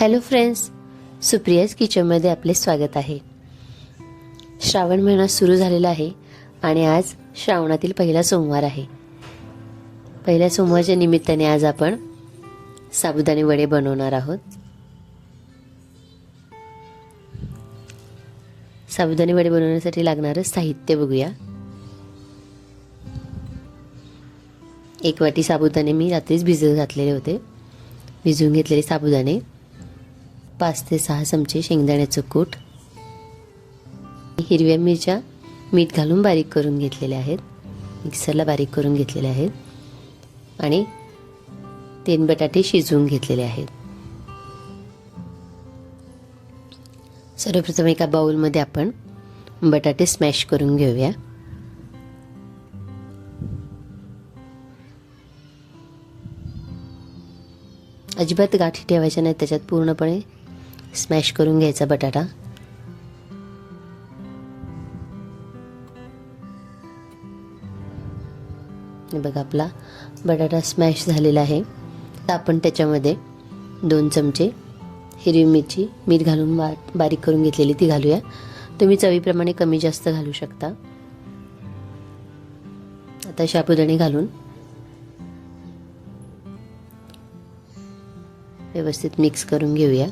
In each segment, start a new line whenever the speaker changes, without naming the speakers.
Hello friends, Supriya's किचनमध्ये आपले स्वागत आहे। श्रावण महिना सुरू झालेला आहे आणि आज श्रावणातील पहिला सोमवार आहे। पहिल्या सोमवारच्या निमित्ताने आज आपण साबुदाणे वडे बनवणार आहोत। साबुदाणे वडे बनवण्यासाठी लागणारे साहित्य बघूया। 1 वाटी साबुदाणे मी रात्रीच भिजत घातलेले होते। भिजवून घेतलेले साबुदाणे, 5 ते 6 चमचे शेंगदाण्याचं कूट, हिरव्या मिरच्या मीठ घालून बारीक करून घेतलेल्या आहेत, मिक्सरला बारीक करून घेतलेले आहेत आणि 3 बटाटे शिजवून घेतलेले आहेत। सर्वप्रथम एका बाउलमध्ये आपण बटाटे स्मॅश करून घेऊया। अजिबात गाठी ठेवायच्या नाही, त्याच्यात पूर्णपणे स्मॅश करून घ्यायचा बटाटा। बघा आपला बटाटा स्मॅश झालेला आहे। आता आपण त्याच्यामध्ये 2 चमचे हिरवी मिरची मीठ घालून बारीक करून घेतलेली ती घालूया। तुम्ही चवीप्रमाणे कमी जास्त घालू शकता। आता साबुदाणे घालून व्यवस्थित मिक्स करून घेऊया।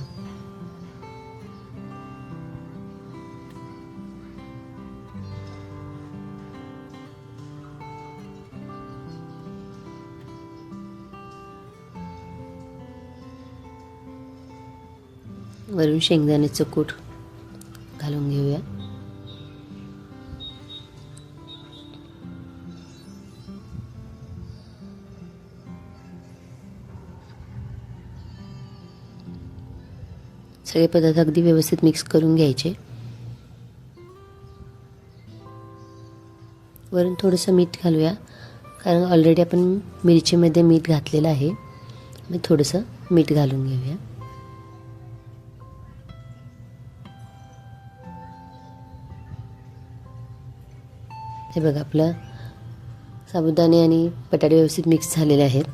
वरून शेंगदाण्याचं कूट घालून घेऊया। सगळे पदार्थ अगदी व्यवस्थित मिक्स करून घ्यायचे। वरून थोडंसं मीठ घालूया, कारण ऑलरेडी आपण मिरचीमध्ये मीठ घातलेलं आहे। मग थोडंसं मीठ घालून घेऊया। हे बघा आपलं साबुदाणे आणि बटाटे व्यवस्थित मिक्स झालेले आहेत।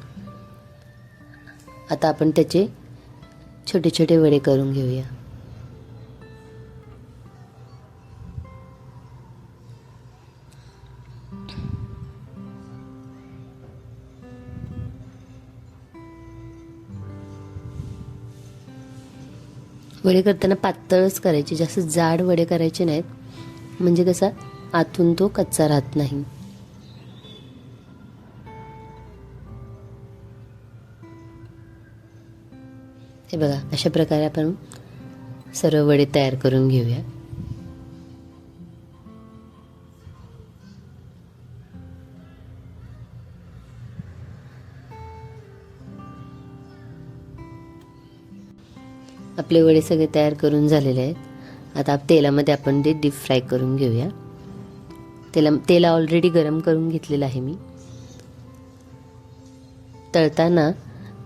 आता आपण त्याचे छोटे छोटे वडे करून घेऊया। वडे करताना पातळच करायचे, जास्त जाड वडे करायचे नाहीत, म्हणजे कसा आतून तो कच्चा राहत नाही। हे बघा अशा प्रकारे आपण सर्व वडे तयार करून घेऊया। आपले वडे सगळे तयार करून झालेले आहेत। आता तेलामध्ये आपण ते डीप फ्राय करून घेऊया। तेल ऑलरेडी गरम करून घेतलेलं आहे मी। तळताना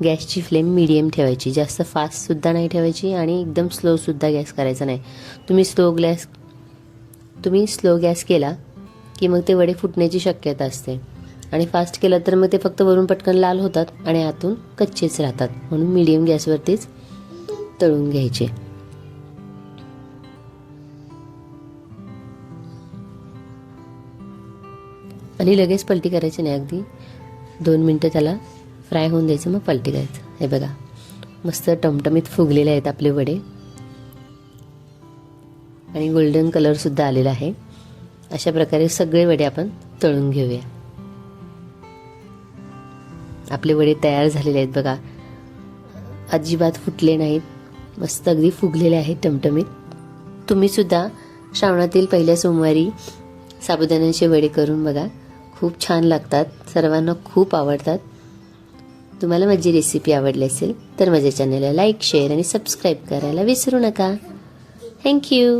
गॅसची फ्लेम मीडियम ठेवायची, जास्त फास्ट सुद्धा नाही ठेवायची आणि एकदम स्लो सुद्धा गॅस करायचा नाही। तुम्ही स्लो गॅस केला की मग ते वडे फुटण्याची शक्यता असते, आणि फास्ट केला तर मग ते फक्त वरून पटकन लाल होतात आणि आतून कच्चेच राहतात। म्हणून मीडियम गॅसवरतीच तळून घ्यायचे। आणि लगेच पलटी करायची नाही, अगदी 2 मिनटं त्याला फ्राय होऊन द्यायचं, मग पलटी करायचं। हे बघा मस्त टमटमीत फुगलेले आहेत आपले वडे आणि गोल्डन कलर सुद्धा आलेला आहे। अशा प्रकारे सगळे वडे आपण तळून घेऊया। आपले वडे तयार झालेले आहेत बघा, अजिबात फुटले नाहीत, मस्त अगदी फुगलेले आहेत टमटमीत। तुम्ही सुद्धा श्रावणातील पहिल्या सोमवारी साबुदाण्याचे वडे करून बघा, खूप छान लागतात, सर्वांना खूप आवडतात। तुम्हाला माझी रेसिपी आवडली असेल तर माझ्या चॅनलला लाईक, शेअर आणि सबस्क्राईब करायला विसरू नका। थँक्यू।